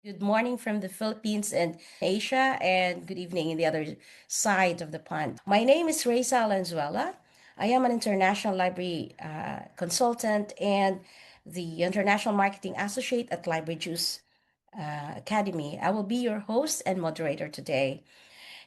Good morning from the Philippines and Asia, and good evening in the other side of the pond. My name is Reza Valenzuela. I am an international library consultant and the International Marketing Associate at Library Juice Academy. I will be your host and moderator today.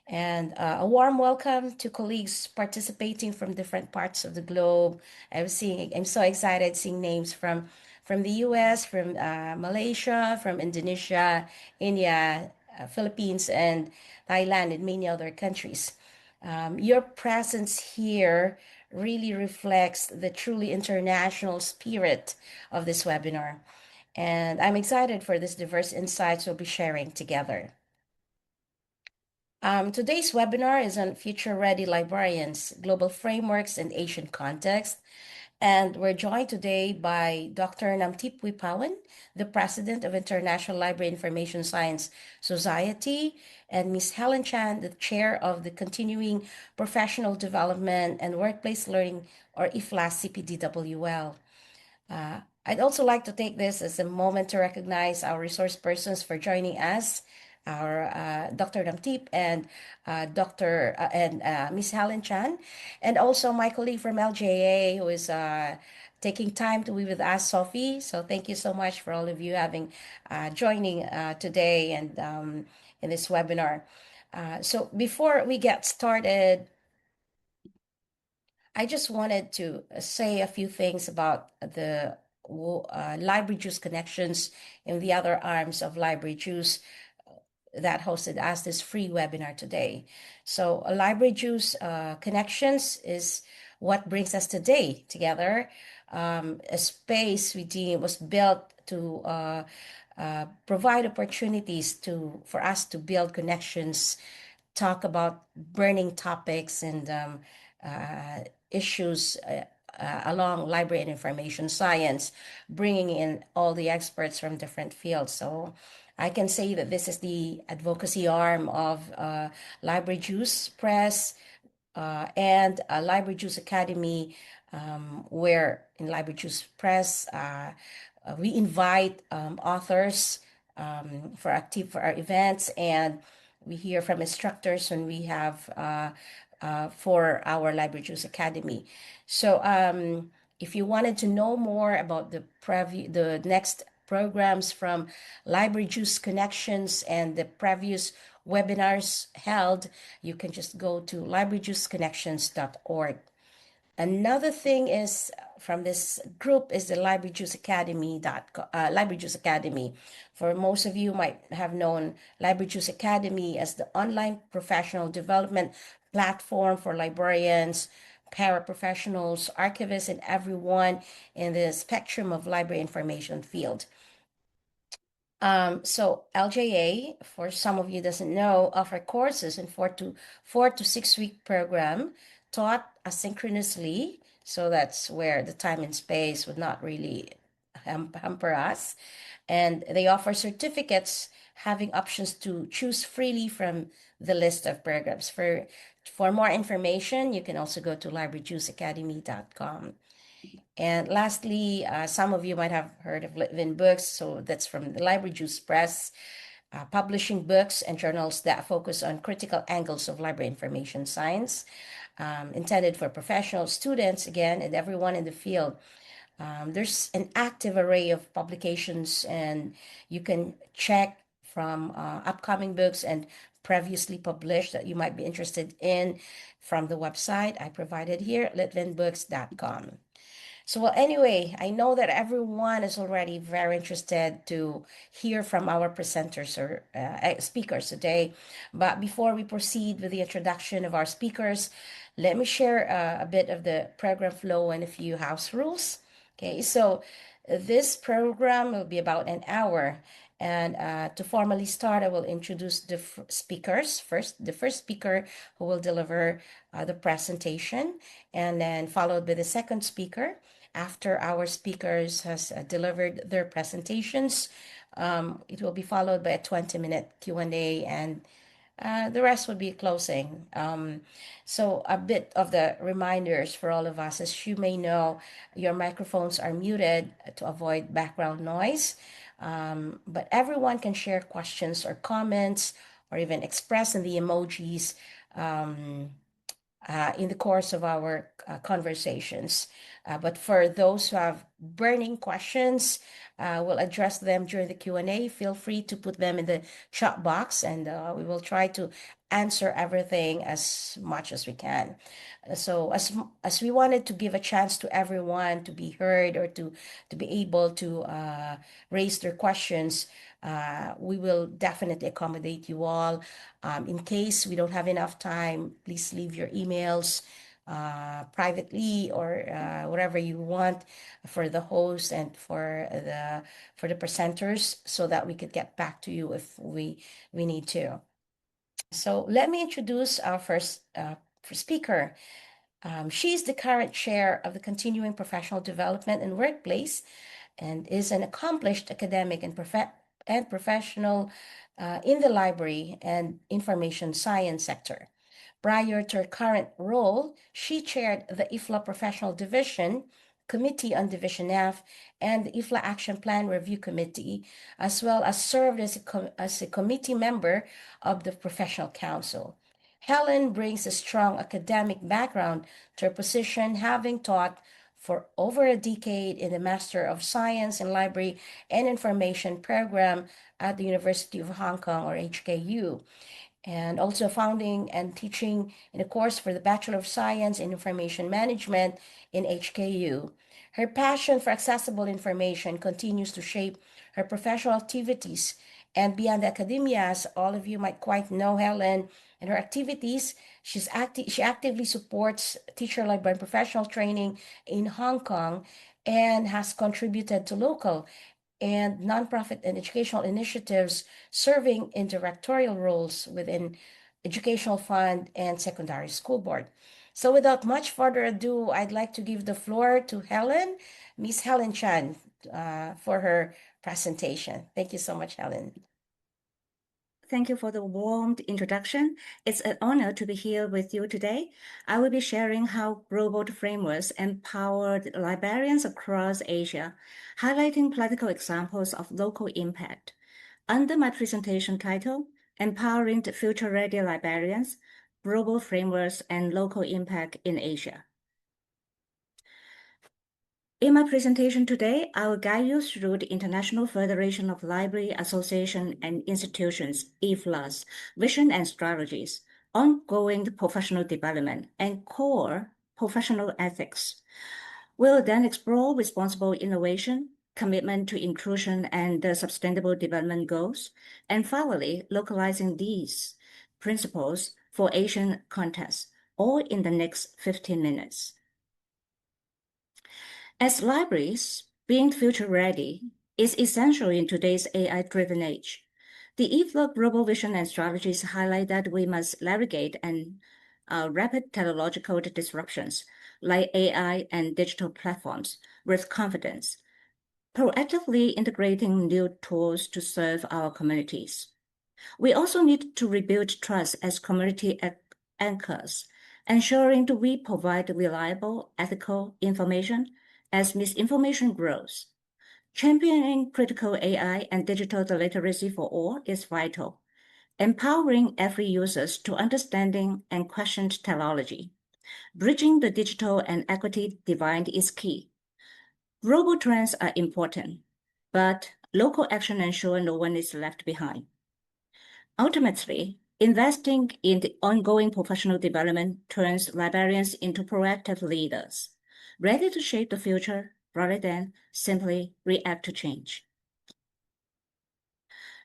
And a warm welcome to colleagues participating from different parts of the globe. I'm so excited seeing names from the US, from Malaysia, from Indonesia, India, Philippines, and Thailand, and many other countries. Your presence here really reflects the truly international spirit of this webinar. And I'm excited for this diverse insights we'll be sharing together. Today's webinar is on future-ready librarians, global frameworks, and Asian context. And we're joined today by Dr. Namtip Wipawan, the President of International Library Information Science Society, and Ms. Helen Chan, the Chair of the Continuing Professional Development and Workplace Learning, or IFLAS CPDWL. I'd also like to take this as a moment to recognize our resource persons for joining us, our Dr. Namtip and Dr. and Miss Helen Chan, and also my colleague from LJA who is taking time to be with us, Sophie. So thank you so much for all of you having joining today and in this webinar. So before we get started, I just wanted to say a few things about the Library Juice connections in the other arms of Library Juice that hosted us this free webinar today. So a Library Juice connections is what brings us today together. A space we deem was built to provide opportunities for us to build connections, talk about burning topics and issues along library and information science, bringing in all the experts from different fields. So I can say that this is the advocacy arm of Library Juice Press and Library Juice Academy, where in Library Juice Press, we invite authors for our events, and we hear from instructors when we have for our Library Juice Academy. So if you wanted to know more about the next programs from Library Juice Connections and the previous webinars held, you can just go to libraryjuiceconnections.org. Another thing is from this group is the Library Juice Academy. For most of you might have known Library Juice Academy as the online professional development platform for librarians, paraprofessionals, archivists, and everyone in the spectrum of library information field. So LJA, for some of you doesn't know, offer courses in 4 to 6 week program taught asynchronously. So that's where the time and space would not really hamper us. And they offer certificates having options to choose freely from the list of programs. For more information, you can also go to libraryjuiceacademy.com. And lastly, some of you might have heard of Litvin Books. So that's from the Library Juice Press, publishing books and journals that focus on critical angles of library information science, intended for professional students, again, and everyone in the field. There's an active array of publications, and you can check from upcoming books and previously published that you might be interested in from the website I provided here, litvinbooks.com. So, well, anyway, I know that everyone is already very interested to hear from our presenters or speakers today. But before we proceed with the introduction of our speakers, let me share a bit of the program flow and a few house rules. Okay, so this program will be about an hour. And to formally start, I will introduce the speakers first. The first speaker who will deliver the presentation, and then followed by the second speaker. After our speakers has delivered their presentations, it will be followed by a 20-minute Q&A, and The rest would be closing. So a bit of the reminders for all of us. As you may know, your microphones are muted to avoid background noise. But everyone can share questions or comments or even express in the emojis um, in the course of our conversations. But for those who have burning questions, we'll address them during the Q&A. Feel free to put them in the chat box, and we will try to answer everything as much as we can. So as we wanted to give a chance to everyone to be heard or to be able to raise their questions, we will definitely accommodate you all. In case we don't have enough time, please leave your emails privately or whatever you want for the host and for the presenters so that we could get back to you if we need to. So let me introduce our first speaker. She is the current chair of the Continuing Professional Development and Workplace and is an accomplished academic and professional in the library and information science sector. Prior to her current role, she chaired the IFLA Professional Division, Committee on Division F, and the IFLA Action Plan Review Committee, as well as served as a committee member of the Professional Council. Helen brings a strong academic background to her position, having taught for over a decade in the Master of Science in Library and Information program at the University of Hong Kong, or HKU, and also founding and teaching in a course for the Bachelor of Science in Information Management in HKU. Her passion for accessible information continues to shape her professional activities. And beyond academia, as all of you might quite know Helen and her activities, she actively supports teacher librarian professional training in Hong Kong and has contributed to local and nonprofit and educational initiatives serving in directorial roles within Educational Fund and Secondary School Board. So without much further ado, I'd like to give the floor to Helen, Miss Helen Chan, for her presentation. Thank you so much, Helen. Thank you for the warm introduction. It's an honor to be here with you today. I will be sharing how global frameworks empowered librarians across Asia, highlighting practical examples of local impact. Under my presentation title, Empowering the Future-Ready Librarians, Global Frameworks and Local Impact in Asia. In my presentation today, I will guide you through the International Federation of Library Association and Institutions, IFLA's, vision and strategies, ongoing professional development, and core professional ethics. We'll then explore responsible innovation, commitment to inclusion and the sustainable development goals, and finally, localizing these principles for Asian contexts, all in the next 15 minutes. As libraries, being future-ready is essential in today's AI-driven age. The IFLA Global Vision and Strategies highlight that we must navigate rapid technological disruptions like AI and digital platforms with confidence, proactively integrating new tools to serve our communities. We also need to rebuild trust as community anchors, ensuring that we provide reliable, ethical information as misinformation grows. Championing critical AI and digital literacy for all is vital. Empowering every user to understanding and question technology. Bridging the digital and equity divide is key. Global trends are important, but local action ensures no one is left behind. Ultimately, investing in the ongoing professional development turns librarians into proactive leaders, ready to shape the future rather than simply react to change.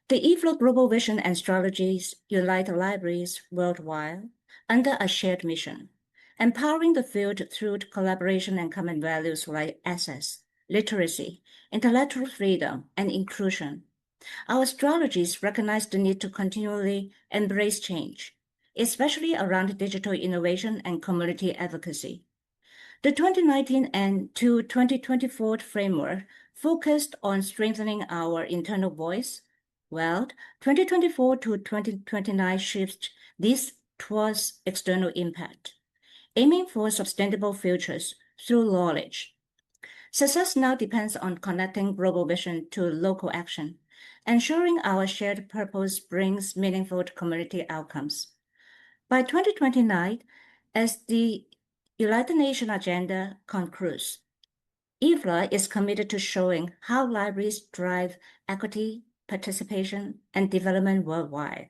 The IFLA Global Vision and Strategies unite libraries worldwide under a shared mission, empowering the field through collaboration and common values like access, literacy, intellectual freedom, and inclusion. Our strategies recognize the need to continually embrace change, especially around digital innovation and community advocacy. The 2019 and to 2024 framework focused on strengthening our internal voice, Well, 2024 to 2029 shifts this towards external impact, aiming for sustainable futures through knowledge. Success now depends on connecting global vision to local action, ensuring our shared purpose brings meaningful community outcomes. By 2029, as the United Nations agenda concludes, IFLA is committed to showing how libraries drive equity, participation, and development worldwide.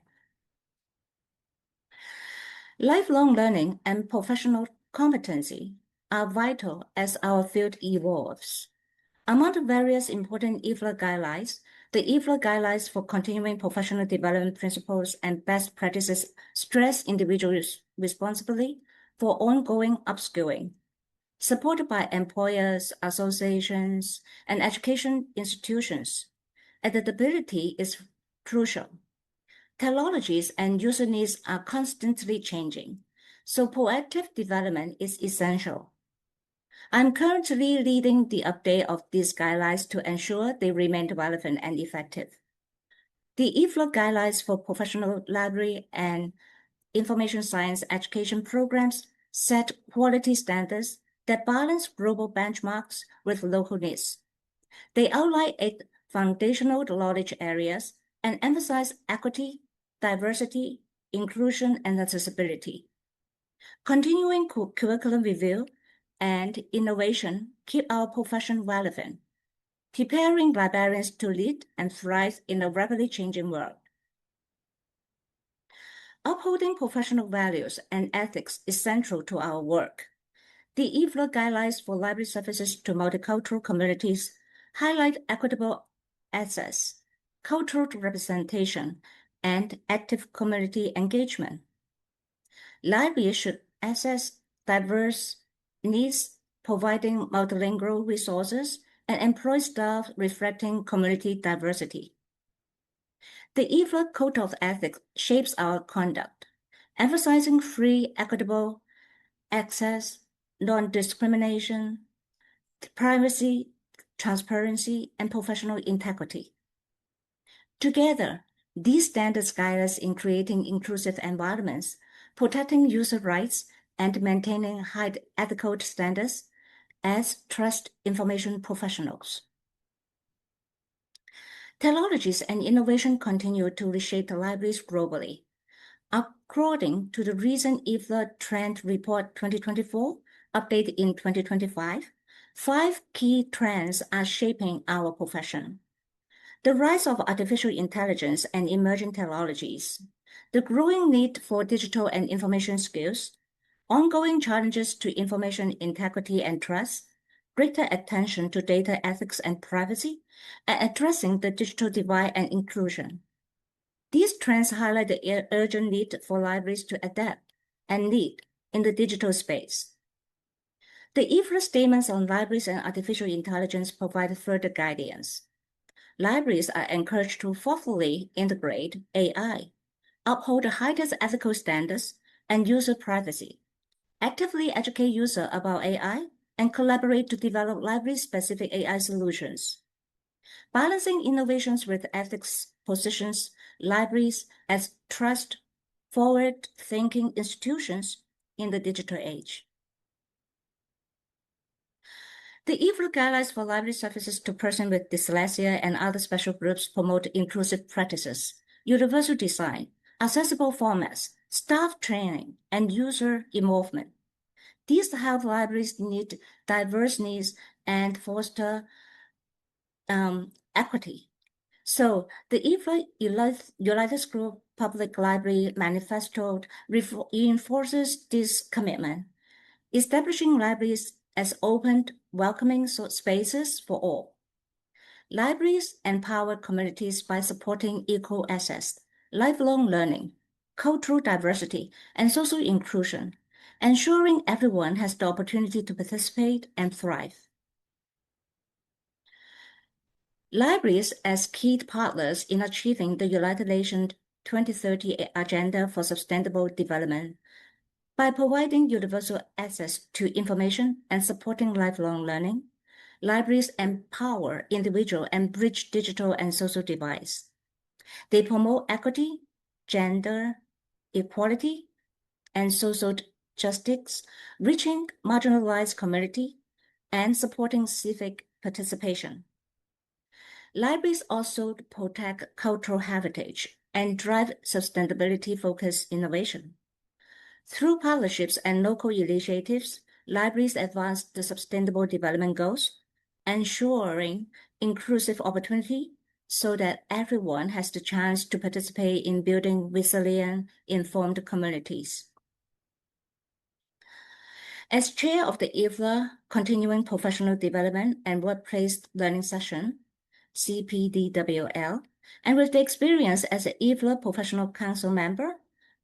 Lifelong learning and professional competency are vital as our field evolves. Among the various important IFLA guidelines, the IFLA guidelines for continuing professional development principles and best practices stress individuals' responsibility for ongoing upskilling, supported by employers, associations, and education institutions. Adaptability is crucial. Technologies and user needs are constantly changing, so proactive development is essential. I'm currently leading the update of these guidelines to ensure they remain relevant and effective. The IFLA guidelines for professional library and information science education programs set quality standards that balance global benchmarks with local needs. They outline 8 foundational knowledge areas and emphasize equity, diversity, inclusion, and accessibility. Continuing curriculum review and innovation keep our profession relevant, preparing librarians to lead and thrive in a rapidly changing world. Upholding professional values and ethics is central to our work. The IFLA guidelines for library services to multicultural communities highlight equitable access, cultural representation, and active community engagement. Libraries should assess diverse needs, providing multilingual resources, and employ staff reflecting community diversity. The IFLA Code of Ethics shapes our conduct, emphasizing free, equitable access, non-discrimination, privacy, transparency, and professional integrity. Together, these standards guide us in creating inclusive environments, protecting user rights, and maintaining high ethical standards as trust information professionals. Technologies and innovation continue to reshape the libraries globally. According to the recent IFLA Trend Report 2024, updated in 2025, 5 key trends are shaping our profession. The rise of artificial intelligence and emerging technologies, the growing need for digital and information skills, ongoing challenges to information integrity and trust, greater attention to data ethics and privacy, and addressing the digital divide and inclusion. These trends highlight the urgent need for libraries to adapt and lead in the digital space. The IFLA statements on libraries and artificial intelligence provide further guidance. Libraries are encouraged to thoughtfully integrate AI, uphold the highest ethical standards and user privacy, actively educate users about AI, and collaborate to develop library-specific AI solutions. Balancing innovations with ethics positions libraries as trust, forward-thinking institutions in the digital age. The IFLA guidelines for library services to persons with dyslexia and other special groups promote inclusive practices, universal design, accessible formats, staff training, and user involvement. These help libraries meet diverse needs and foster equity. So the IFLA United Schools Public Library Manifesto reinforces this commitment, establishing libraries as open, welcoming spaces for all. Libraries empower communities by supporting equal access, lifelong learning, cultural diversity, and social inclusion, ensuring everyone has the opportunity to participate and thrive. Libraries as key partners in achieving the United Nations 2030 Agenda for Sustainable Development by providing universal access to information and supporting lifelong learning. Libraries empower individuals and bridge digital and social divides. They promote equity, gender equality, and social justice, reaching marginalized community and supporting civic participation. Libraries also protect cultural heritage and drive sustainability-focused innovation. Through partnerships and local initiatives, libraries advance the Sustainable Development Goals, ensuring inclusive opportunity so that everyone has the chance to participate in building resilient, informed communities. As chair of the IFLA Continuing Professional Development and Workplace Learning Session, CPDWL, and with the experience as an IFLA Professional Council member,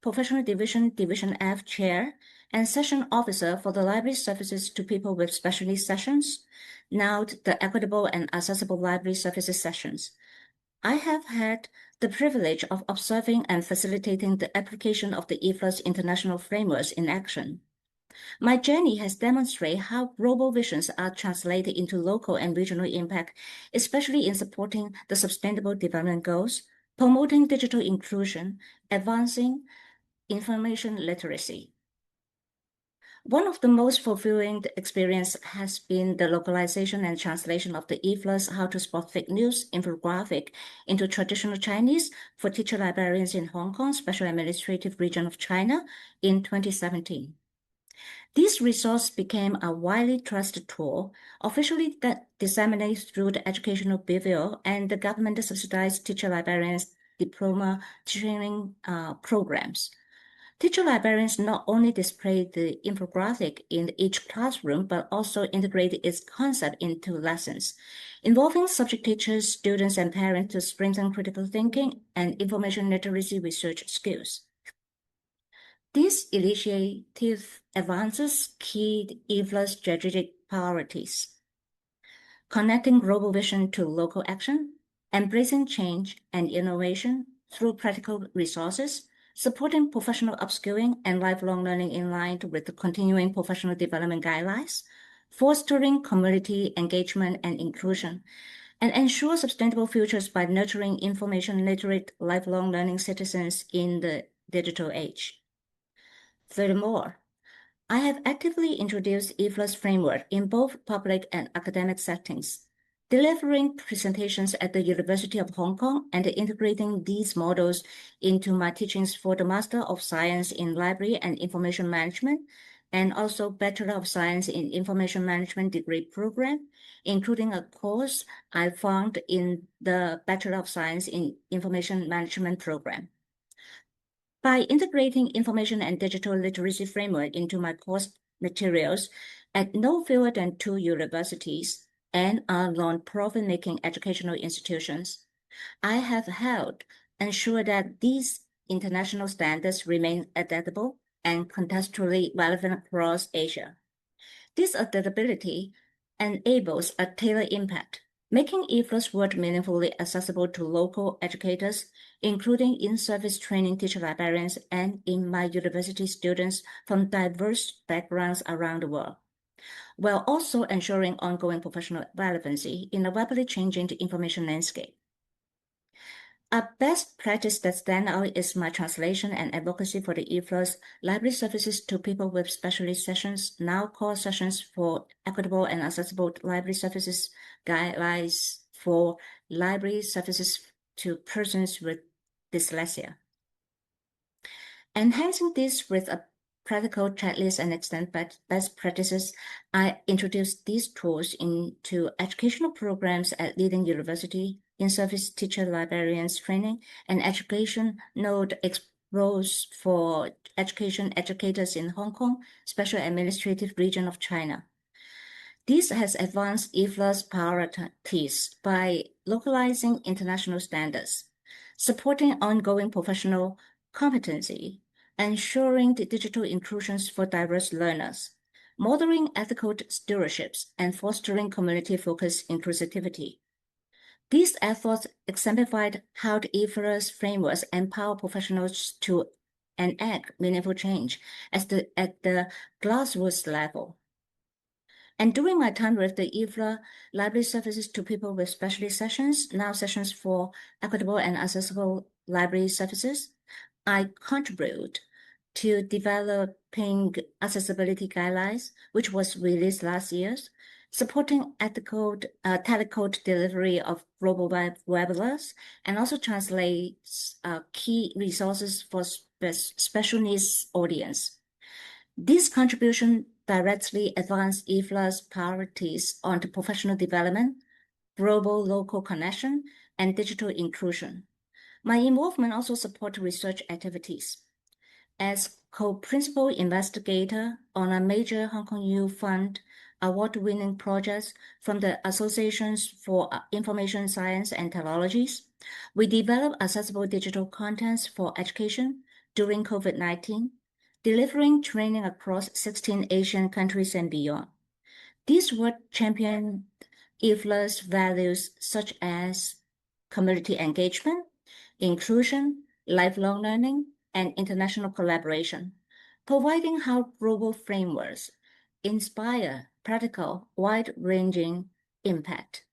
Professional Division F Chair, and Session Officer for the Library Services to People with Special Needs Sessions, now the Equitable and Accessible Library Services Sessions. I have had the privilege of observing and facilitating the application of the IFLA's international frameworks in action. My journey has demonstrated how global visions are translated into local and regional impact, especially in supporting the Sustainable Development Goals, promoting digital inclusion, advancing information literacy. One of the most fulfilling experiences has been the localization and translation of the IFLA's How to Spot Fake News infographic into traditional Chinese for teacher librarians in Hong Kong, Special Administrative Region of China in 2017. This resource became a widely trusted tool, officially disseminated through the Educational Bureau and the government-subsidized teacher librarians diploma training programs. Teacher librarians not only display the infographic in each classroom, but also integrate its concept into lessons, involving subject teachers, students, and parents to strengthen critical thinking and information literacy research skills. This initiative advances key IFLA's strategic priorities, connecting global vision to local action, embracing change and innovation through practical resources, supporting professional upskilling and lifelong learning in line with the continuing professional development guidelines, fostering community engagement and inclusion, and ensure sustainable futures by nurturing information literate lifelong learning citizens in the digital age. Furthermore, I have actively introduced IFLA's framework in both public and academic settings, delivering presentations at the University of Hong Kong and integrating these models into my teachings for the Master of Science in Library and Information Management, and also Bachelor of Science in Information Management degree program, including a course I found in the Bachelor of Science in Information Management program. By integrating information and digital literacy framework into my course materials at no fewer than 2 universities and are non-profit making educational institutions, I have helped ensure that these international standards remain adaptable and contextually relevant across Asia. This adaptability enables a tailored impact, making IFLA's work meaningfully accessible to local educators, including in-service training teacher librarians and in my university students from diverse backgrounds around the world, while also ensuring ongoing professional relevancy in a rapidly changing information landscape. A best practice that stands out is my translation and advocacy for the IFLA's Library Services to People with Special Needs Sessions, now called Sessions for Equitable and Accessible Library Services Guidelines for Library Services to Persons with Dyslexia. Enhancing this with a practical checklist and extend best practices, I introduced these tools into educational programs at leading university, in-service teacher librarians training, and education node explores for education educators in Hong Kong, Special Administrative Region of China. This has advanced IFLA's priorities by localizing international standards, supporting ongoing professional competency, ensuring the digital inclusions for diverse learners, modeling ethical stewardships, and fostering community-focused inclusivity. These efforts exemplified how the IFRS frameworks empower professionals to enact meaningful change at the grassroots level. And during my time with the IFLA Library Services to People with Specialty Sessions, now Sessions for Equitable and Accessible Library Services, I contribute to developing accessibility guidelines, which was released last year, supporting ethical telecode delivery of global webinars, and also translates key resources for special needs audience. This contribution directly advanced IFLA's priorities on the professional development, global local connection, and digital inclusion. My involvement also supports research activities. As co-principal investigator on a major Hong Kong Youth Fund award-winning project from the Associations for Information Science and Technologies, we developed accessible digital contents for education during COVID-19, delivering training across 16 Asian countries and beyond. This work championed IFLA's values such as community engagement, inclusion, lifelong learning, and international collaboration, providing how global frameworks inspire practical, wide-ranging impact.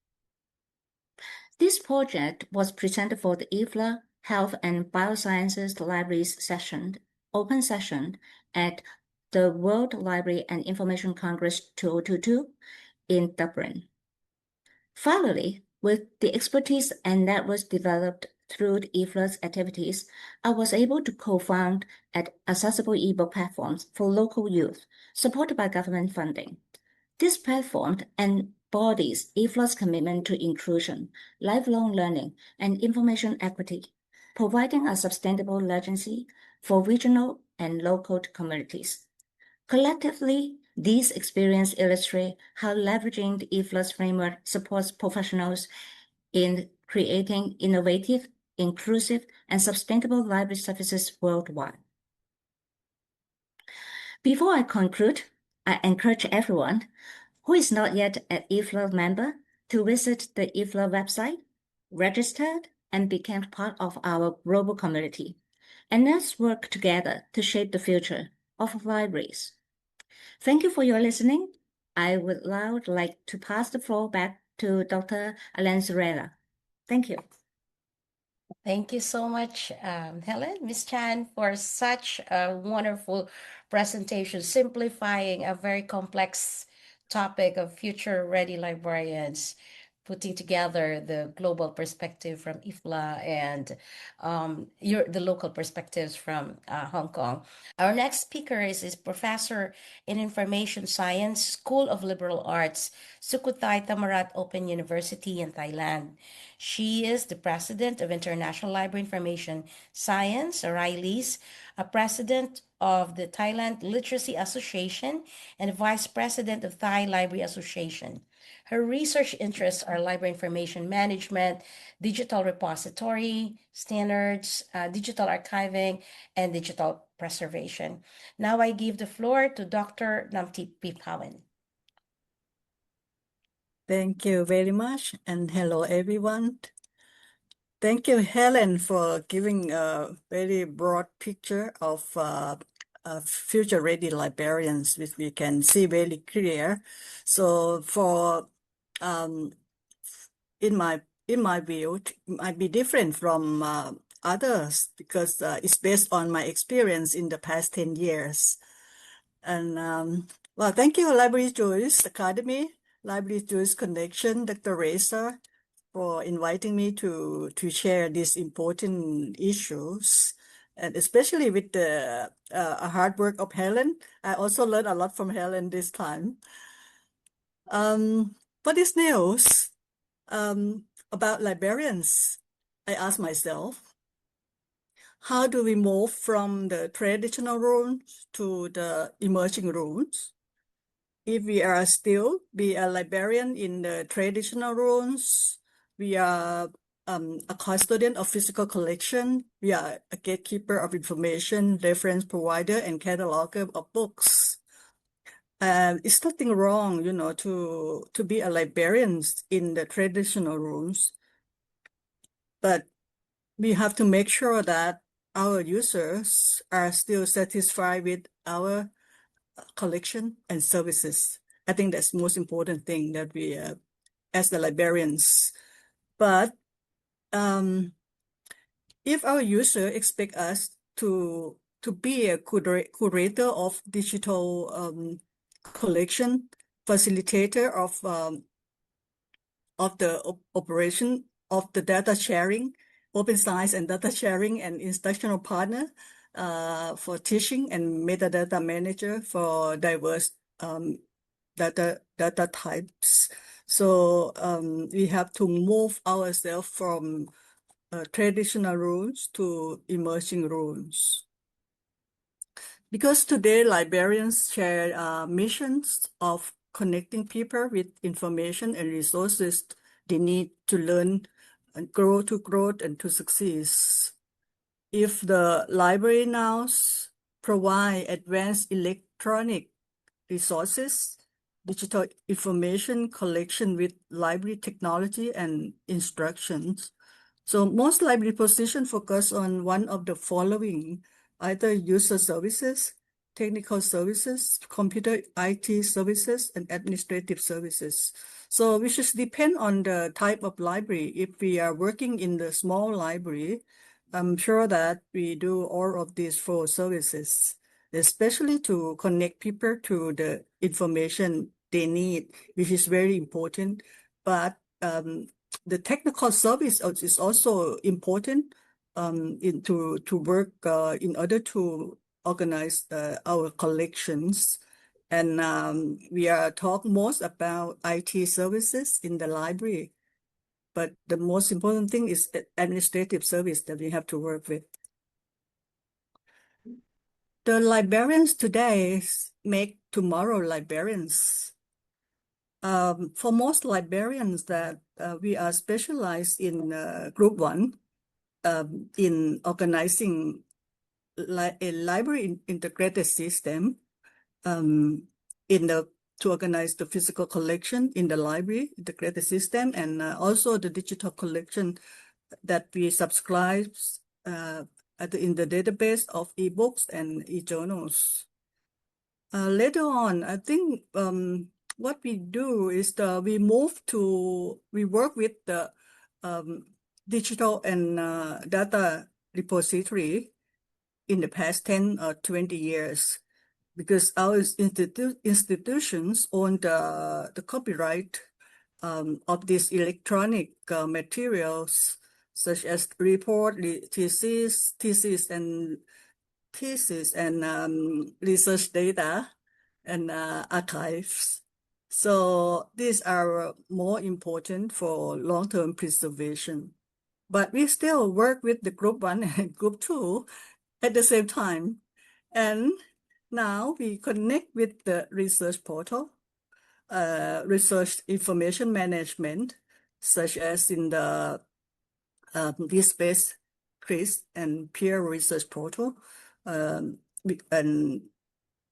This project was presented for the IFLA Health and Biosciences Libraries session, open session at the World Library and Information Congress 2022 in Dublin. Finally, with the expertise and networks developed through the IFLA's activities, I was able to co-found an accessible ebook platforms for local youth, supported by government funding. This platform embodies IFLA's commitment to inclusion, lifelong learning, and information equity, providing a sustainable legacy for regional and local communities. Collectively, these experiences illustrate how leveraging the IFLA's framework supports professionals in creating innovative, inclusive, and sustainable library services worldwide. Before I conclude, I encourage everyone who is not yet an IFLA member to visit the IFLA website, register, and become part of our global community. And let's work together to shape the future of libraries. Thank you for your listening. I would now like to pass the floor back to Dr. Alanzarella. Thank you. Thank you so much, Helen, Ms. Chan, for such a wonderful presentation, simplifying a very complex topic of future-ready librarians, putting together the global perspective from IFLA and the local perspectives from Hong Kong. Our next speaker is Professor in Information Science, School of Liberal Arts, Sukhothai Thammarat Open University in Thailand. She is the president of International Library Information Science, RILIS, a president of the Thailand Literacy Association, and a vice president of Thai Library Association. Her research interests are library information management, digital repository standards, digital archiving, and digital preservation. Now I give the floor to Dr. Namtip Pipawan. Thank you very much, and hello, everyone. Thank you, Helen, for giving a very broad picture of future-ready librarians, which we can see very clear. So, for in my view, it might be different from others because it's based on my experience in the past 10 years. And well, thank you, Library Joyce Academy, Library Joyce Connection, Dr. Reza, for inviting me to share these important issues, and especially with the hard work of Helen. I also learned a lot from Helen this time. For this news about librarians, I asked myself, how do we move from the traditional roles to the emerging roles? If we are still be a librarian in the traditional roles, we are a custodian of physical collection, we are a gatekeeper of information, reference provider, and cataloger of books. It's nothing wrong, to be a librarian in the traditional rooms, but we have to make sure that our users are still satisfied with our collection and services. I think that's the most important thing that we, as the librarians. But if our user expect us to be a curator of digital collection, facilitator of the operation of the data sharing, open science and data sharing, and instructional partner for teaching, and metadata manager for diverse data types. So we have to move ourselves from traditional rules to emerging rules. Because today librarians share missions of connecting people with information and resources they need to learn and grow and to succeed. If the library now provide advanced electronic resources, digital information collection with library technology and instructions. So most library positions focus on one of the following: either user services, technical services, computer IT services, and administrative services. So we should depend on the type of library. If we are working in the small library, I'm sure that we do all of these 4 services, especially to connect people to the information they need, which is very important. But the technical service is also important to work in order to organize our collections. And we are talking most about IT services in the library. But the most important thing is administrative service that we have to work with. The librarians today make tomorrow librarians. For most librarians that we are specialized in group 1 in organizing a library integrated system to organize the physical collection in the library integrated system, and also the digital collection that we subscribe in the database of ebooks and e-journals. Later on, I think what we do is we work with the digital and data repository in the past 10 or 20 years, because our institutions own the copyright of these electronic materials, such as report, thesis, and research data and archives. So these are more important for long-term preservation. But we still work with the group 1 and group 2 at the same time. And now we connect with the research portal, research information management, such as in the vSpace, CRIS, and peer research portal. And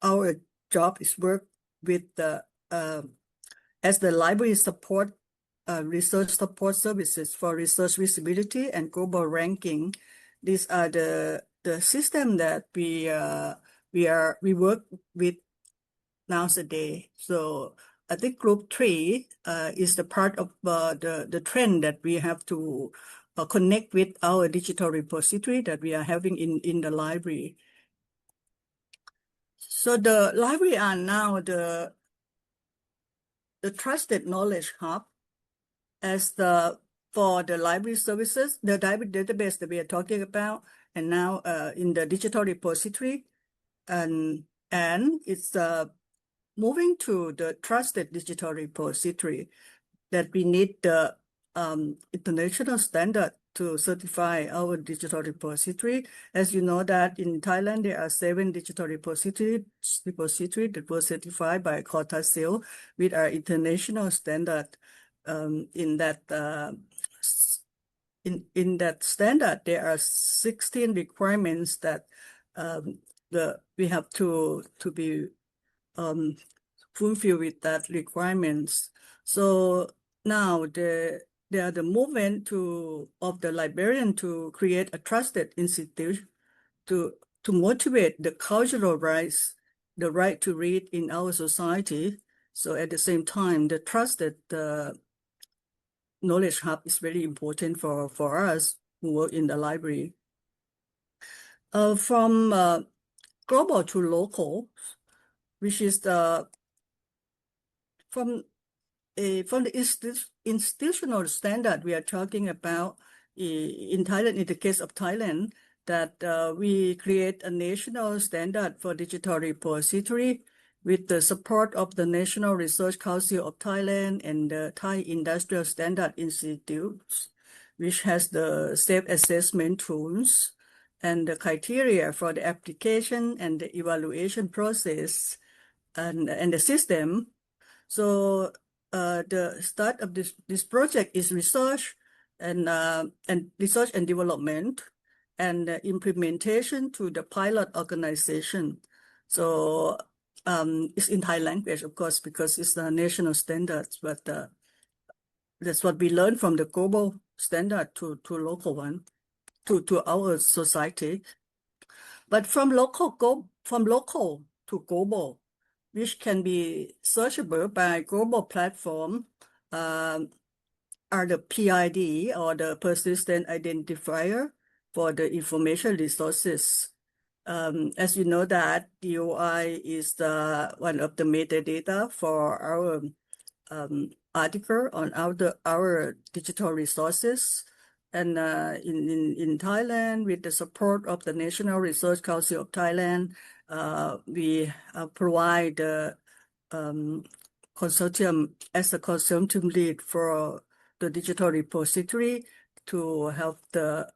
our job is work with the as the library support research support services for research visibility and global ranking. These are the system that we work with nowadays. So I think group 3 is the part of the trend that we have to connect with our digital repository that we are having in the library. So the library are now the trusted knowledge hub for the library services, the library database that we are talking about, and now in the digital repository, and it's moving to the trusted digital repository that we need the international standard to certify our digital repository. As you know that in Thailand, there are 7 digital repositories that were certified by Kota Seal with our international standard. In that standard, there are 16 requirements that we have to be fulfill with that requirements. So now there are the movement of the librarian to create a trusted institute to motivate the cultural rights, the right to read in our society, So at the same time, the trusted knowledge hub is very important for us who work in the library. From global to local, which is from the institutional standard we are talking about in Thailand, in the case of Thailand, that we create a national standard for digital repository with the support of the National Research Council of Thailand and the Thai Industrial Standard Institute, which has the self-assessment tools and the criteria for the application and the evaluation process and the system. So the start of this project is research and research and development and implementation to the pilot organization. So it's in Thai language, of course, because it's the national standards, but that's what we learned from the global standard to local one, to our society. But from local to global, which can be searchable by global platform, are the PID or the persistent identifier for the information resources. As you know that DOI is one of the metadata for our article on our digital resources. And in Thailand, with the support of the National Research Council of Thailand, we provide the consortium as a consortium lead for the digital repository to help the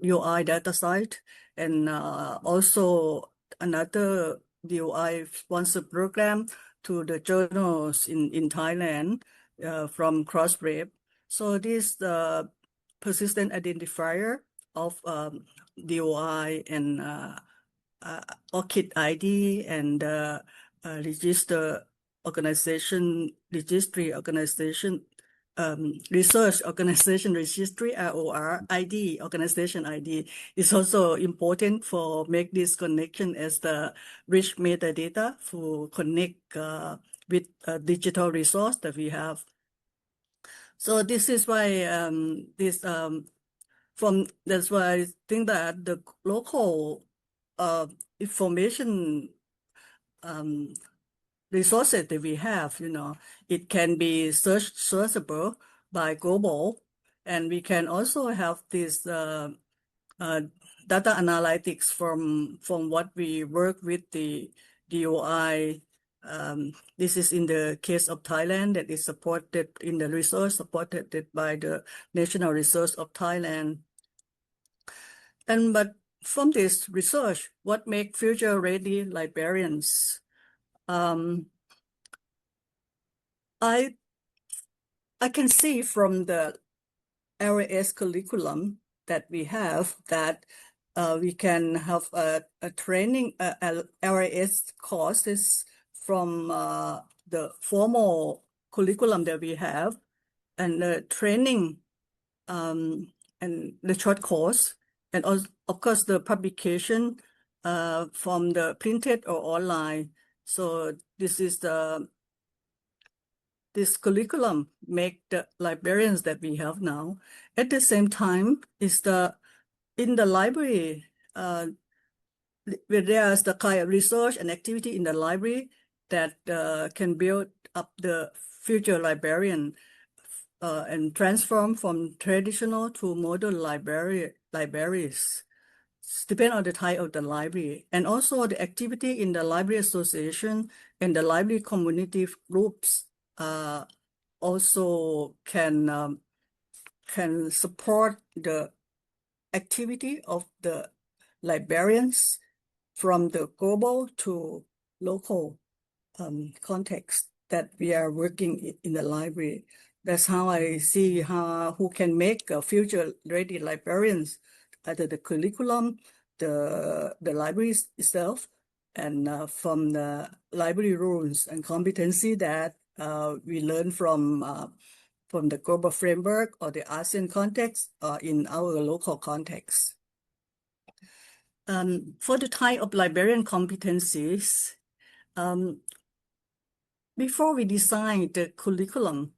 DOI data site, and also another DOI sponsored program to the journals in Thailand from Crossref. So this persistent identifier of DOI and ORCID ID and register organization, registry organization, research organization registry, ROR ID, organization ID, is also important for make this connection as the rich metadata to connect with a digital resource that we have. So this is why that's why I think that the local information resources that we have, it can be searchable by global, and we can also have this data analytics from what we work with the DOI. This is in the case of Thailand, that is supported in the research supported by the National Research of Thailand. But from this research, what make future ready librarians? I can see from the LAS curriculum that we have that we can have a training LAS courses from the formal curriculum that we have, and the training and the short course, and also, of course, the publication from the printed or online. So this curriculum make the librarians that we have now. At the same time, in the library, where there's the kind of research and activity in the library that can build up the future librarian and transform from traditional to modern libraries. Depend on the type of the library, and also the activity in the library association and the library community groups also can support the activity of the librarians from the global to local context that we are working in the library. That's how I see who can make future ready librarians, either the curriculum, the library itself, and from the library rules and competency that we learn from the global framework or the ASEAN context or in our local context. For the type of librarian competencies, Before we design the curriculum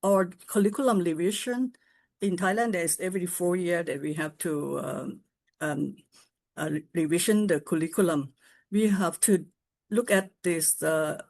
or curriculum revision, in Thailand, there's every 4 years that we have to revision the curriculum. We have to look at this the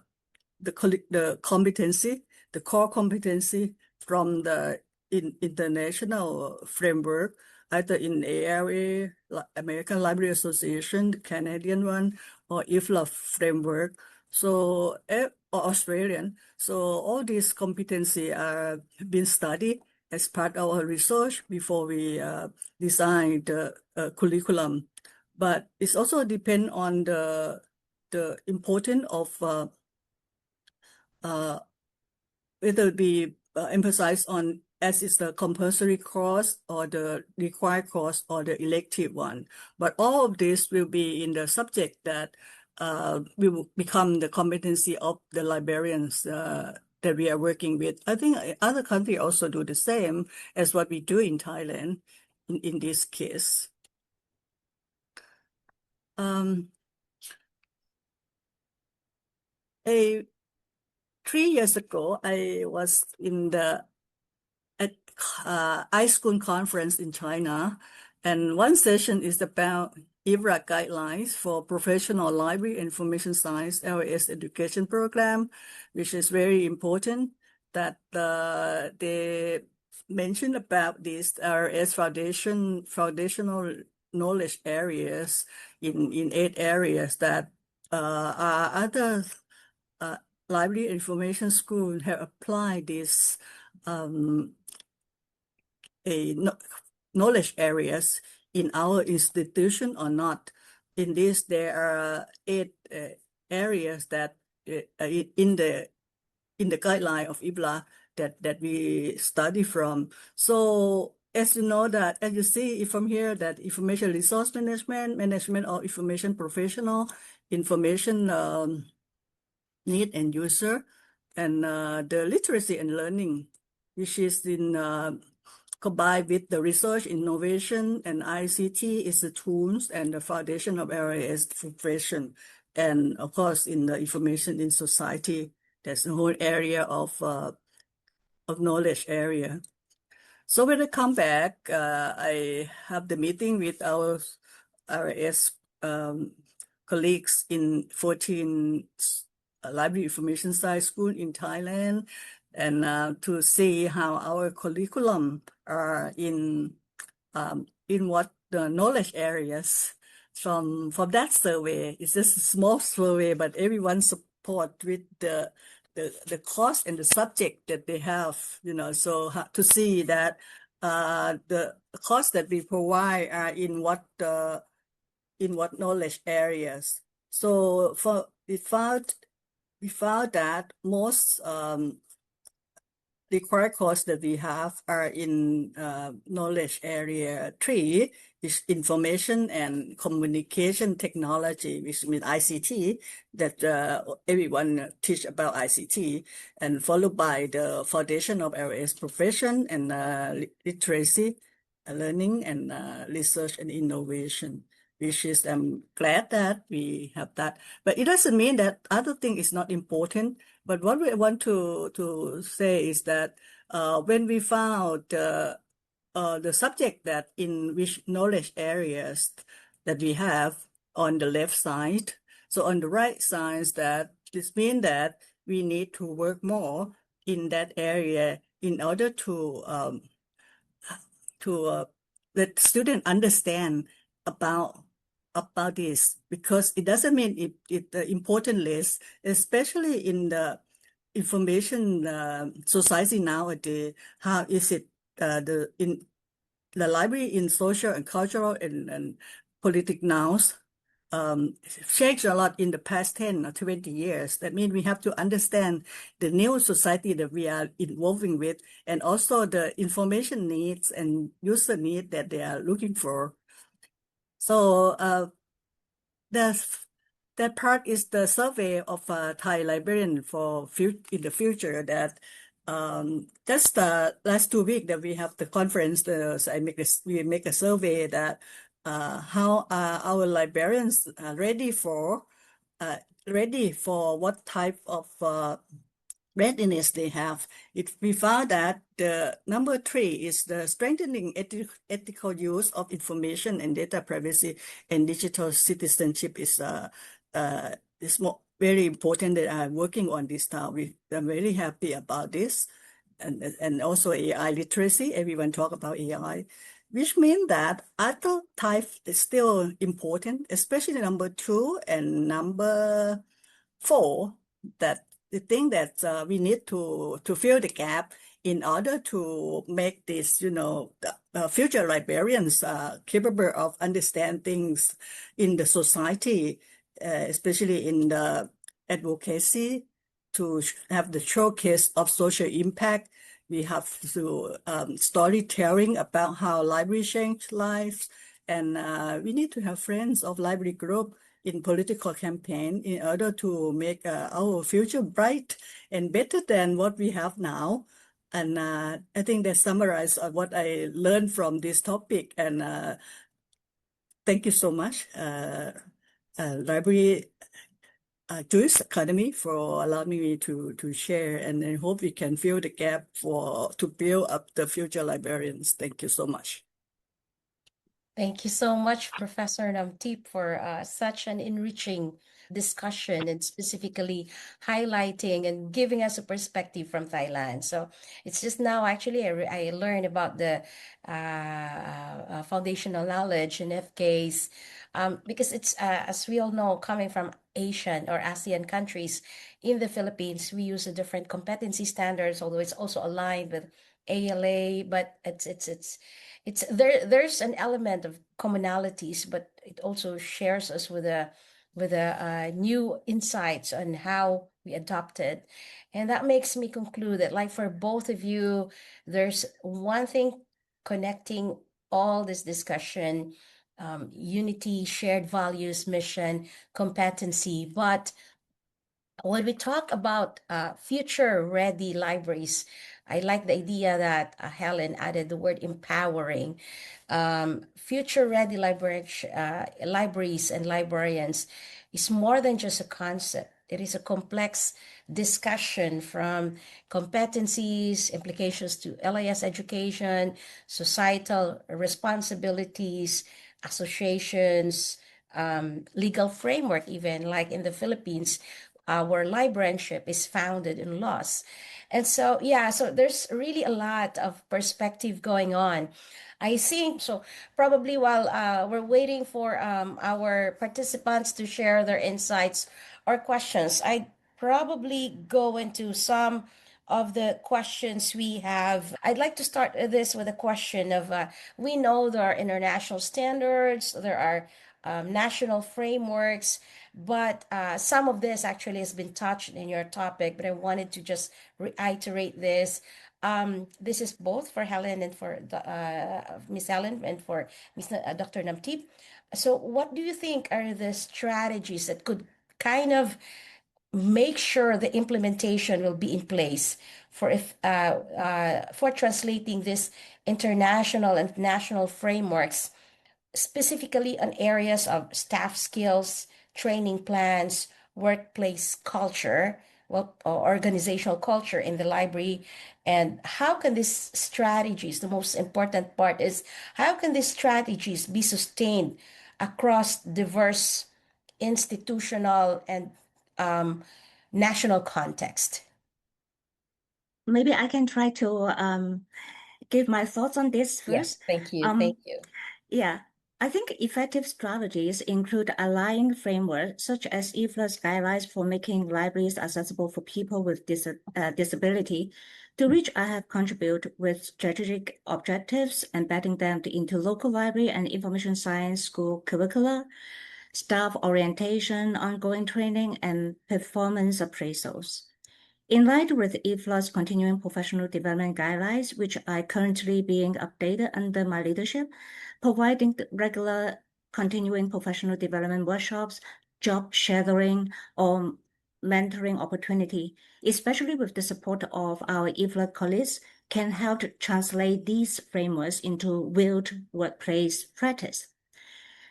competency, the core competency from the international framework, either in ALA, American Library Association, the Canadian one, or IFLA framework, so or Australian. So all these competency are being studied as part of our research before we design the curriculum. But it's also depend on the importance of whether it be emphasized on as is the compulsory course or the required course or the elective one. But all of this will be in the subject that will become the competency of the librarians that we are working with. I think other countries also do the same as what we do in Thailand in this case. 3 years ago, I was in the iSchool conference in China, and one session is about IVRA guidelines for professional library information science LAS education program, which is very important that they mentioned about these LAS foundational knowledge areas in 8 areas that are other library information school have applied this knowledge areas in our institution or not. In this, there are 8 areas that in the guideline of IBLA that we study from. So as you know that, as you see from here, that information resource management of information professional, information need and user, and the literacy and learning, which is in combined with the research, innovation, and ICT is the tools and the foundation of LAS profession. And of course, in the information in society, there's a whole area of knowledge area. So when I come back, I have the meeting with our LAS colleagues in 14 library information science school in Thailand, and to see how our curriculum are in what the knowledge areas from that survey. It's just a small survey, but everyone support with the course and the subject that they have, so to see that the course that we provide are in what knowledge areas. So we found that most required courses that we have are in knowledge area 3, is information and communication technology, which means ICT, that everyone teach about ICT, and followed by the foundation of LAS profession and literacy, learning, and research and innovation, which is I'm glad that we have that. But it doesn't mean that other thing is not important. But what we want to say is that when we found the subject that in which knowledge areas that we have on the left side, so on the right side, that this means that we need to work more in that area in order to let student understand about this, because it doesn't mean it the important list, especially in the information society nowadays. How is it in the library in social and cultural and political nouns changed a lot in the past 10 or 20 years. That means we have to understand the new society that we are involving with, and also the information needs and user need that they are looking for. So that part is the survey of Thai librarian for in the future. That just the last 2 weeks that we have the conference, so we make a survey that how are our librarians ready for ready for what type of readiness they have. We found that the number 3 is the strengthening ethical use of information and data privacy and digital citizenship is very important that I'm working on this now. I'm very happy about this. And also AI literacy, everyone talk about AI, which means that other type is still important, especially number 2 and number 4, that the thing that we need to fill the gap in order to make this, future librarians capable of understanding things in the society, especially in the advocacy, to have the showcase of social impact. We have to storytelling about how library changed lives, and we need to have friends of library group in political campaign in order to make our future bright and better than what we have now. And I think that summarizes what I learned from this topic. And thank you so much, Library Jewish Academy, for allowing me to share. And I hope we can fill the gap to build up the future librarians. Thank you so much. Thank you so much, Professor Namtip, for such an enriching discussion and specifically highlighting and giving us a perspective from Thailand. So it's just now actually I learned about the foundational knowledge in FKs because it's, as we all know, coming from Asian or ASEAN countries, in the Philippines, we use a different competency standards, although it's also aligned with ALA, but it's there's an element of commonalities, but it also shares us with a new insights on how we adopted. And that makes me conclude that, like, for both of you, there's one thing connecting all this discussion: unity, shared values, mission, competency. But when we talk about future ready libraries, I like the idea that Helen added the word empowering. Future ready libraries and librarians is more than just a concept. It is a complex discussion from competencies, implications to LIS education, societal responsibilities, associations, legal framework, even like in the Philippines, our librarianship is founded in laws. And so, yeah, so there's really a lot of perspective going on. I think so. Probably while we're waiting for our participants to share their insights or questions, I'd probably go into some of the questions we have. I'd like to start this with a question of we know there are international standards, there are national frameworks, but some of this actually has been touched in your topic, but I wanted to just reiterate this. This is both for Helen and for Miss Helen and for Dr. Namtip. So what do you think are the strategies that could kind of make sure the implementation will be in place for translating this international and national frameworks specifically on areas of staff skills, training plans, workplace culture, well, or organizational culture in the library? And how can these strategies, the most important part is, how can these strategies be sustained across diverse institutional and national context? Maybe I can try to give my thoughts on this first. Yes, thank you. Thank you. Yeah, I think effective strategies include aligning frameworks such as eFlows guidelines for making libraries accessible for people with disability, to which I have contributed with strategic objectives, embedding them into local library and information science school curricula, staff orientation, ongoing training, and performance appraisals. In line with eFlows continuing professional development guidelines, which are currently being updated under my leadership, providing regular continuing professional development workshops, job shadowing, or mentoring opportunity, especially with the support of our eFlows colleagues, can help to translate these frameworks into real workplace practice.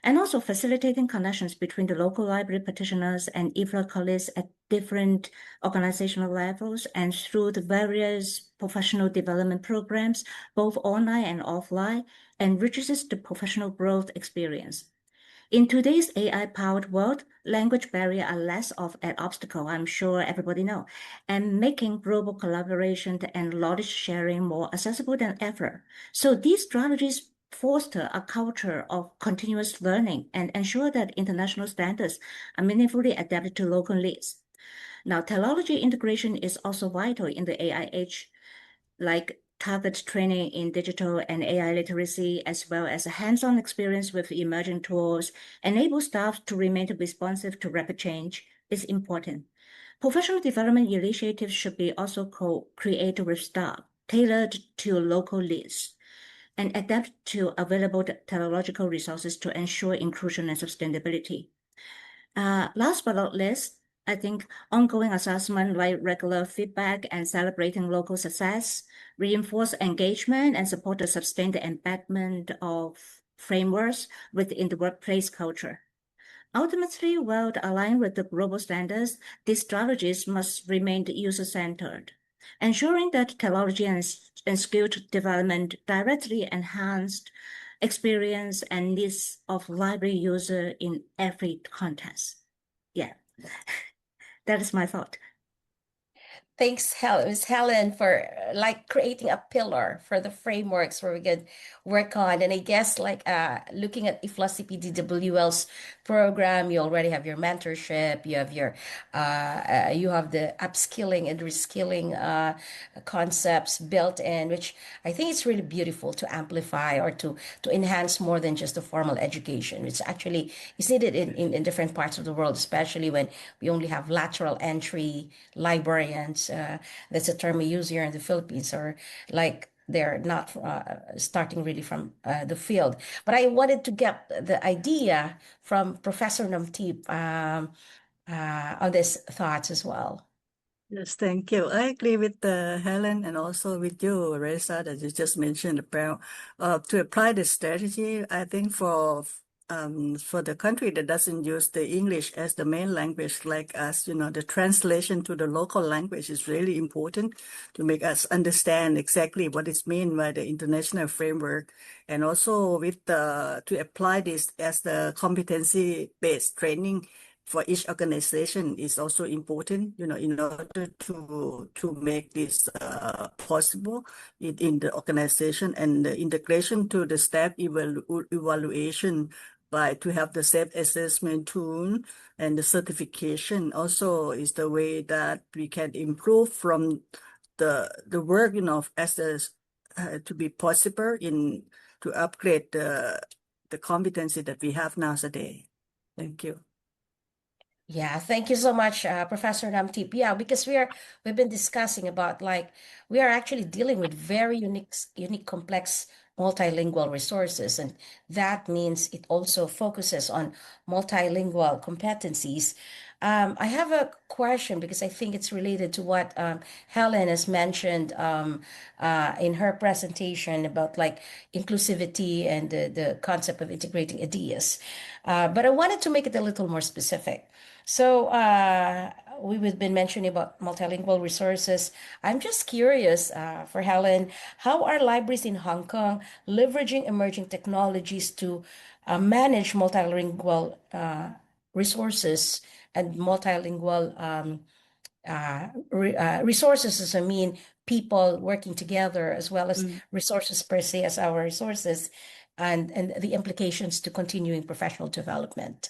and also facilitating connections between the local library practitioners and IFLA colleagues at different organizational levels and through the various professional development programs, both online and offline, enriches the professional growth experience. In today's AI-powered world, language barriers are less of an obstacle, I'm sure everybody knows, and making global collaboration and knowledge sharing more accessible than ever. So these strategies foster a culture of continuous learning and ensure that international standards are meaningfully adapted to local needs. Now, technology integration is also vital in the AI age, like target training in digital and AI literacy, as well as a hands-on experience with emerging tools, enable staff to remain responsive to rapid change is important. Professional development initiatives should be also co-created with staff, tailored to local needs, and adapt to available technological resources to ensure inclusion and sustainability. Last but not least, I think ongoing assessment like regular feedback and celebrating local success reinforce engagement and support the sustained embedment of frameworks within the workplace culture. Ultimately, while aligned with the global standards, these strategies must remain user-centered, ensuring that technology and skill development directly enhanced experience and needs of library user in every context. Yeah, that is my thought. Thanks, Ms. Helen, for like creating a pillar for the frameworks where we can work on. And I guess like looking at IFLA CPDWL's program, you already have your mentorship, you have your you have the upskilling and reskilling concepts built in, which I think it's really beautiful to amplify or to enhance more than just the formal education. It's actually is needed in different parts of the world, especially when we only have lateral entry librarians. That's a term we use here in the Philippines, or like they're not starting really from the field. But I wanted to get the idea from Professor Namtip on these thoughts as well. Yes, thank you. I agree with Helen and also with you, Reza, that you just mentioned about to apply the strategy. I think for the country that doesn't use the English as the main language like us, the translation to the local language is really important to make us understand exactly what is meant by the international framework, and also with to apply this as the competency-based training for each organization is also important, in order to make this possible in the organization, and the integration to the staff evaluation by to have the self-assessment tool and the certification also is the way that we can improve from the work, as to be possible in to upgrade the competency that we have nowadays. Thank you. Yeah, thank you so much, Professor Namtip. Yeah, because we've been discussing about like we are actually dealing with very unique, complex multilingual resources, and that means it also focuses on multilingual competencies. I have a question because I think it's related to what Helen has mentioned in her presentation about like inclusivity and the concept of integrating ideas. But I wanted to make it a little more specific. So we've been mentioning about multilingual resources. I'm just curious for Helen, how are libraries in Hong Kong leveraging emerging technologies to manage multilingual resources and multilingual resources, as I mean, people working together as well as resources per se as our resources, and the implications to continuing professional development.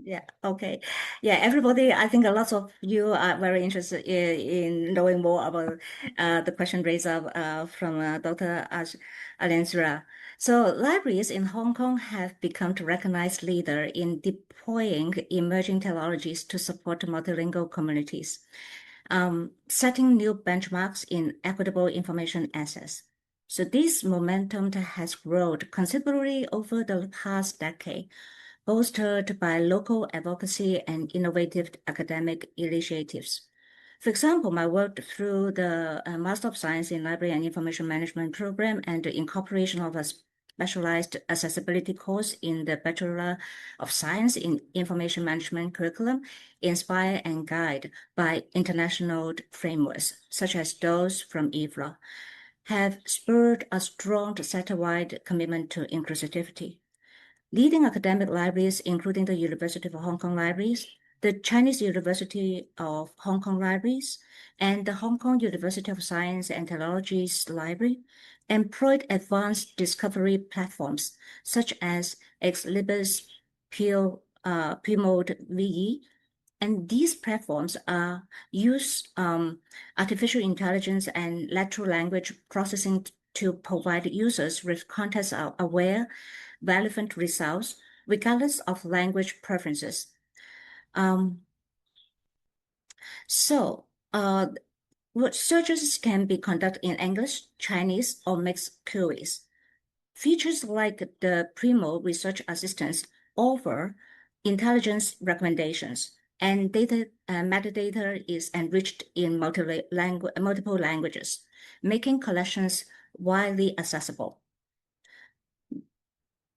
Yeah, okay. Yeah, everybody, I think a lot of you are very interested in knowing more about the question raised up from Dr. Alensra. So libraries in Hong Kong have become the recognized leader in deploying emerging technologies to support multilingual communities, setting new benchmarks in equitable information access. So this momentum has grown considerably over the past decade, bolstered by local advocacy and innovative academic initiatives. For example, my work through the Master of Science in Library and Information Management program and the incorporation of a specialized accessibility course in the Bachelor of Science in Information Management curriculum, inspired and guided by international frameworks, such as those from IFLA, have spurred a strong sector-wide commitment to inclusivity. Leading academic libraries, including the University of Hong Kong Libraries, the Chinese University of Hong Kong Libraries, and the Hong Kong University of Science and Technology's library, employed advanced discovery platforms such as Xlibris, PMode VE, and these platforms use artificial intelligence and natural language processing to provide users with context-aware, relevant results, regardless of language preferences. Searches can be conducted in English, Chinese, or mixed queries. Features like the Primo Research Assistance offer intelligence recommendations, and metadata is enriched in multiple languages, making collections widely accessible.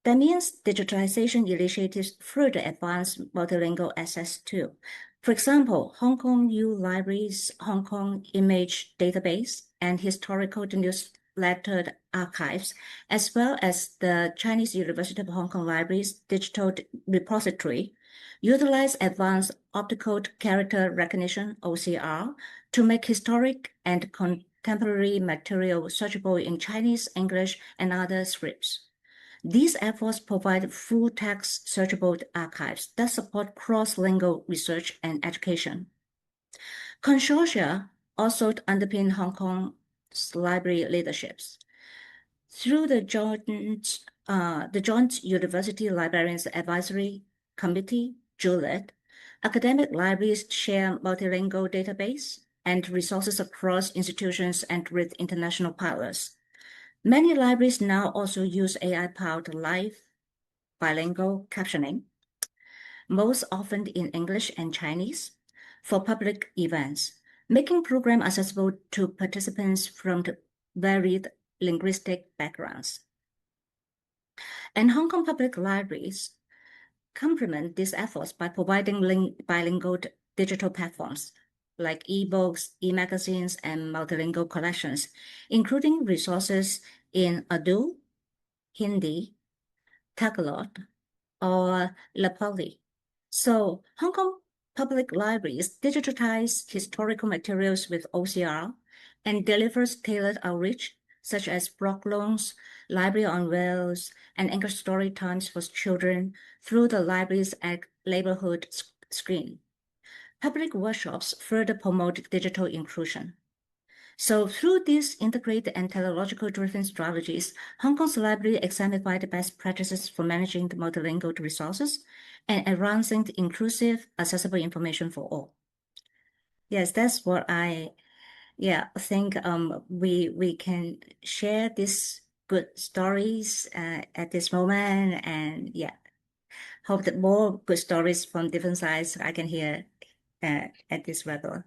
That means digitalization initiatives further advance multilingual access too. For example, Hong Kong U Libraries, Hong Kong Image Database, and Historical Newsletter Archives, as well as the Chinese University of Hong Kong Libraries Digital Repository, utilize advanced optical character recognition, OCR, to make historic and contemporary material searchable in Chinese, English, and other scripts. These efforts provide full-text searchable archives that support cross-lingual research and education. Consortia also underpin Hong Kong's library leaderships. Through the Joint University Librarians Advisory Committee, JULIT, academic libraries share multilingual database and resources across institutions and with international partners. Many libraries now also use AI-powered live bilingual captioning, most often in English and Chinese, for public events, making programs accessible to participants from varied linguistic backgrounds. And Hong Kong public libraries complement these efforts by providing bilingual digital platforms like e-books, e-magazines, and multilingual collections, including resources in Urdu, Hindi, Tagalog, or Nepali. So Hong Kong public libraries digitize historical materials with OCR and delivers tailored outreach, such as block loans, library on wheels, and English story times for children through the library's neighborhood screen. Public workshops further promote digital inclusion. So through these integrated and technological-driven strategies, Hong Kong's library exemplified the best practices for managing the multilingual resources and advancing the inclusive, accessible information for all. Yes, that's what I think we can share these good stories at this moment, and hope that more good stories from different sides I can hear at this webinar.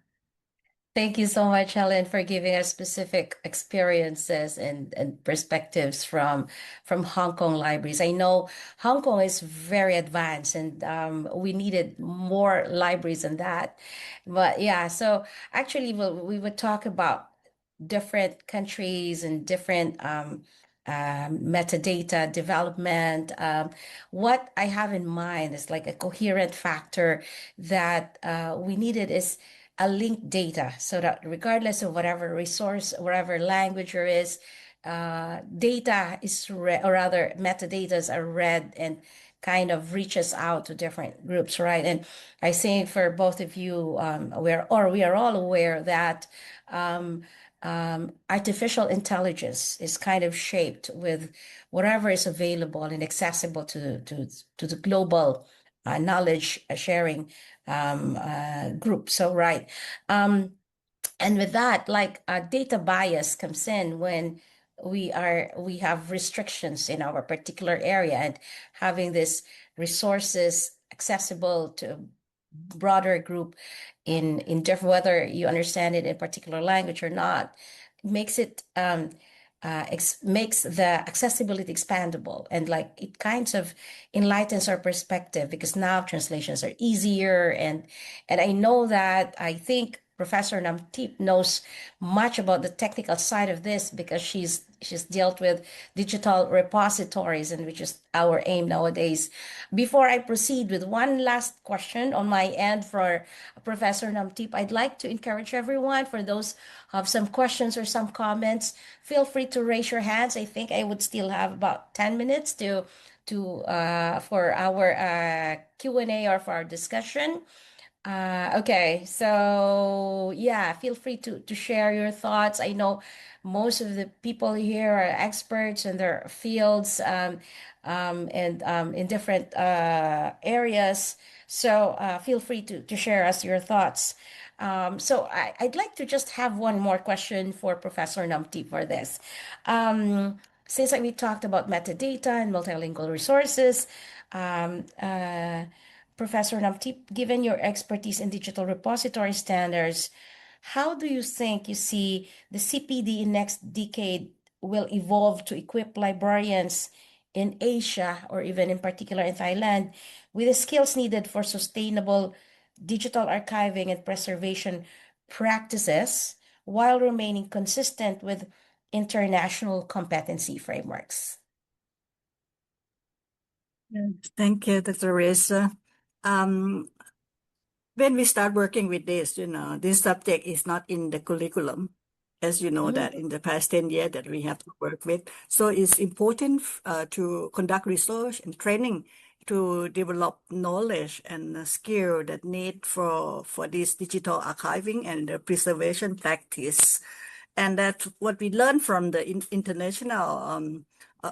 Thank you so much, Helen, for giving us specific experiences and perspectives from Hong Kong libraries. I know Hong Kong is very advanced, and we needed more libraries than that. But yeah, so actually, we would talk about different countries and different metadata development. What I have in mind is like a coherent factor that we needed is a linked data, so that regardless of whatever resource, whatever language there is, data is read, or rather metadatas are read and kind of reaches out to different groups, right? And I think for both of you, we are all aware that artificial intelligence is kind of shaped with whatever is available and accessible to the global knowledge sharing group. So, right. And with that, like data bias comes in when we have restrictions in our particular area, and having this resources accessible to broader group in different, whether you understand it in particular language or not, makes it makes the accessibility expandable, and like it kind of enlightens our perspective because now translations are easier, and I know that I think Professor Namtip knows much about the technical side of this because she's dealt with digital repositories, and which is our aim nowadays. Before I proceed with one last question on my end for Professor Namtip, I'd like to encourage everyone, for those who have some questions or some comments, feel free to raise your hands. I think I would still have about 10 minutes to for our Q&A or for our discussion. Okay, so yeah, feel free to share your thoughts. I know most of the people here are experts in their fields, and in different areas. So feel free to share us your thoughts. So I'd like to just have one more question for Professor Namti for this. Since we talked about metadata and multilingual resources, um, uh, Professor Namtip, given your expertise in digital repository standards, how do you think you see the CPD in next decade will evolve to equip librarians in Asia, or even in particular in Thailand, with the skills needed for sustainable digital archiving and preservation practices while remaining consistent with international competency frameworks? Thank you, Dr. Reza. Um, when we start working with this, this subject is not in the curriculum, as you know, that in the past 10 years that we have to work with. So it's important to conduct research and training to develop knowledge and skill that need for this digital archiving and the preservation practice. And that's what we learned from the international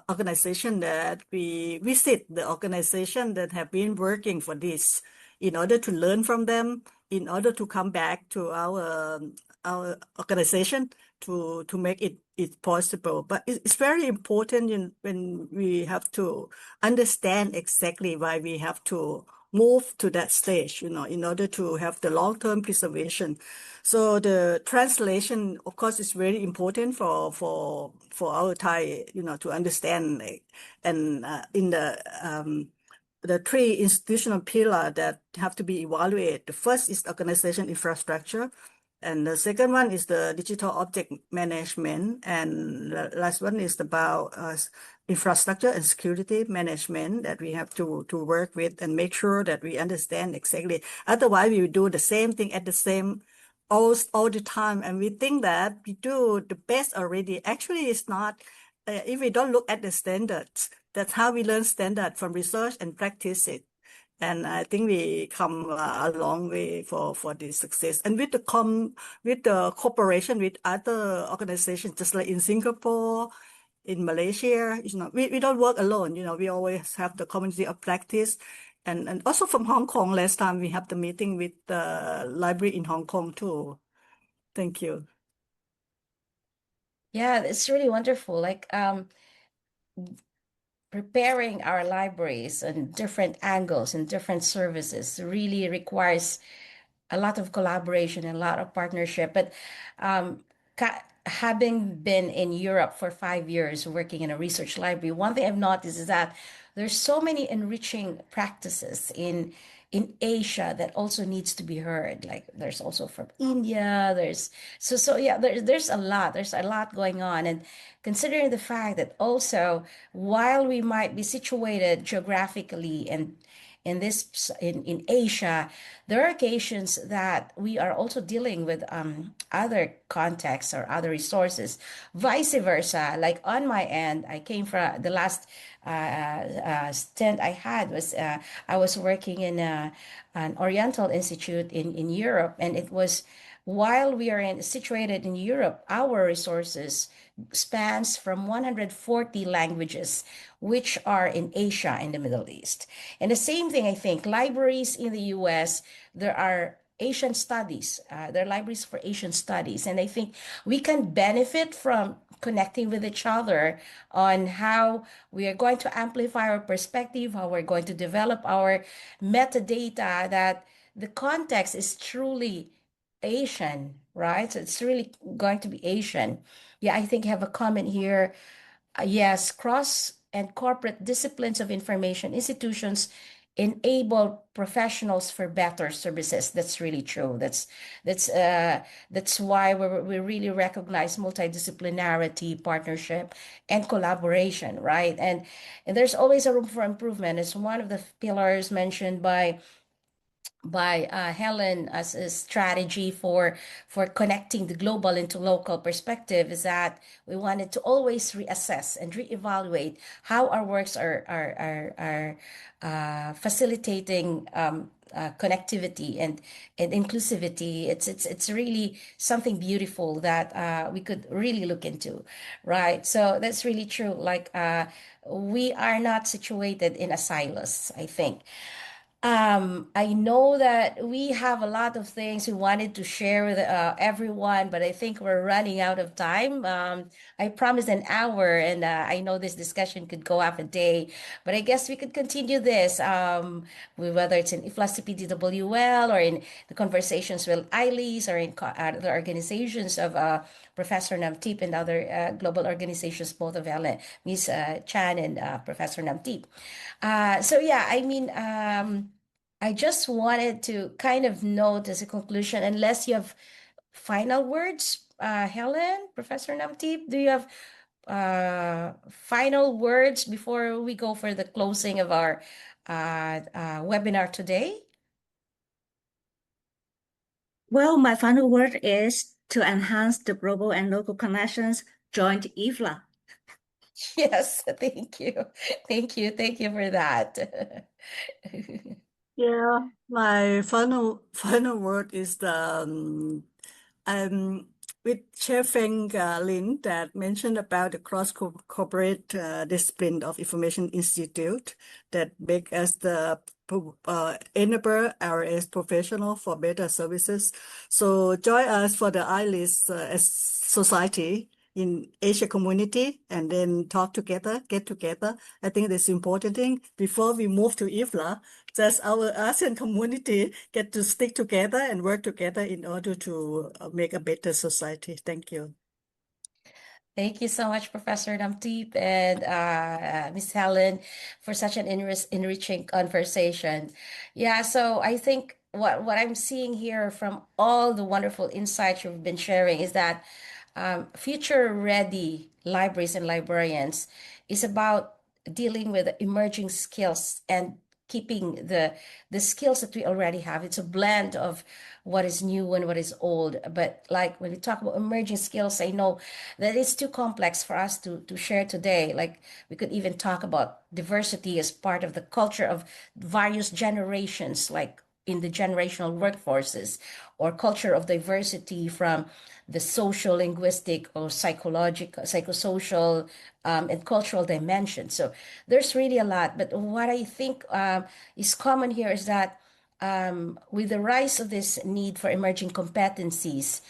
organization, that we visit the organization that have been working for this in order to learn from them, in order to come back to our organization to make it possible. But it's very important when we have to understand exactly why we have to move to that stage, in order to have the long-term preservation. So the translation, of course, is very important for our Thai, to understand, and in the three institutional pillars that have to be evaluated. The first is organization infrastructure, and the second one is the digital object management, and the last one is about infrastructure and security management that we have to work with and make sure that we understand exactly. Otherwise, we will do the same thing at the same all the time, and we think that we do the best already. Actually, it's not. If we don't look at the standards, that's how we learn standard from research and practice it. And I think we come a long way for this success. And with the cooperation with other organizations, just like in Singapore, in Malaysia, we don't work alone. We always have the community of practice. And also from Hong Kong, last time we have the meeting with the library in Hong Kong too. Thank you. Yeah, it's really wonderful. Like preparing our libraries and different angles and different services really requires a lot of collaboration and a lot of partnership. But having been in Europe for 5 years working in a research library, one thing I've noticed is that there's so many enriching practices in Asia that also needs to be heard. Like there's also from India, so yeah, there's a lot going on. And considering the fact that also while we might be situated geographically and in Asia, there are occasions that we are also dealing with other contexts or other resources, vice versa. Like on my end, I came from the last stint I had was I was working in an Oriental Institute in Europe, and it was while we are situated in Europe, our resources spans from 140 languages, which are in Asia and the Middle East. And the same thing, I think, libraries in the US, there are Asian studies, there are libraries for Asian studies. And I think we can benefit from connecting with each other on how we are going to amplify our perspective, how we're going to develop our metadata, that the context is truly Asian, right? So it's really going to be Asian. Yeah, I think I have a comment here. Yes, cross and corporate disciplines of information institutions enable professionals for better services. That's really true. That's why we really recognize multidisciplinarity, partnership, and collaboration, right? And there's always a room for improvement. It's one of the pillars mentioned by Helen as a strategy for connecting the global into local perspective is that we wanted to always reassess and reevaluate how our works are facilitating connectivity and inclusivity. It's really something beautiful that we could really look into, right? So that's really true. Like we are not situated in a silos, I think. I know that we have a lot of things we wanted to share with everyone, but I think we're running out of time. I promised an hour, and I know this discussion could go half a day, but I guess we could continue this, whether it's in IFLA CPDWL or in the conversations with ILES or in other organizations of Professor Namtip and other global organizations, both of Ms. Chan and Professor Namtip. So yeah, I mean, I just wanted to kind of note as a conclusion, unless you have final words, Helen, Professor Namtip, do you have final words before we go for the closing of our webinar today? Well, my final word is to enhance the global and local connections, join IFLA. Yes, thank you. Thank you for that. Yeah, my final word is um, with Chair Feng Lin that mentioned about the corporate discipline of Information Institute that make us the enable our as professional for better services. So join us for the ILIS as society in Asia community and then talk together, get together. I think that's important thing. Before we move to IFLA, just our ASEAN community get to stick together and work together in order to make a better society. Thank you. Thank you so much, Professor Namteep and Miss Helen, for such an enriching conversation. Yeah, so I think what I'm seeing here from all the wonderful insights you've been sharing is that future-ready libraries and librarians is about dealing with emerging skills and keeping the skills that we already have. It's a blend of what is new and what is old. But like when we talk about emerging skills, I know that it's too complex for us to share today. Like we could even talk about diversity as part of the culture of various generations, like in the generational workforces, or culture of diversity from the social, linguistic, or psychological, psychosocial, and cultural dimension. So there's really a lot. But what I think is common here is that with the rise of this need for emerging competencies,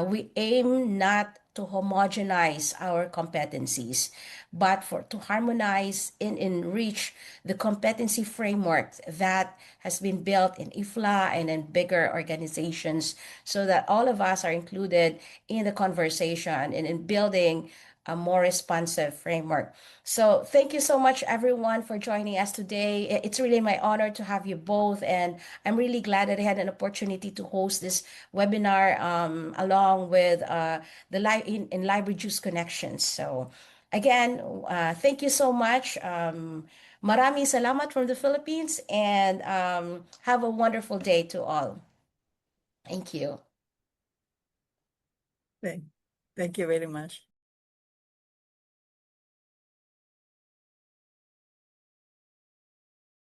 we aim not to homogenize our competencies, but for to harmonize and enrich the competency framework that has been built in IFLA and in bigger organizations, so that all of us are included in the conversation and in building a more responsive framework. So thank you so much, everyone, for joining us today. It's really my honor to have you both, and I'm really glad that I had an opportunity to host this webinar along with in Library Juice Connections. So again, thank you so much. Maraming salamat from the Philippines, and have a wonderful day to all. Thank you. Thank you very much.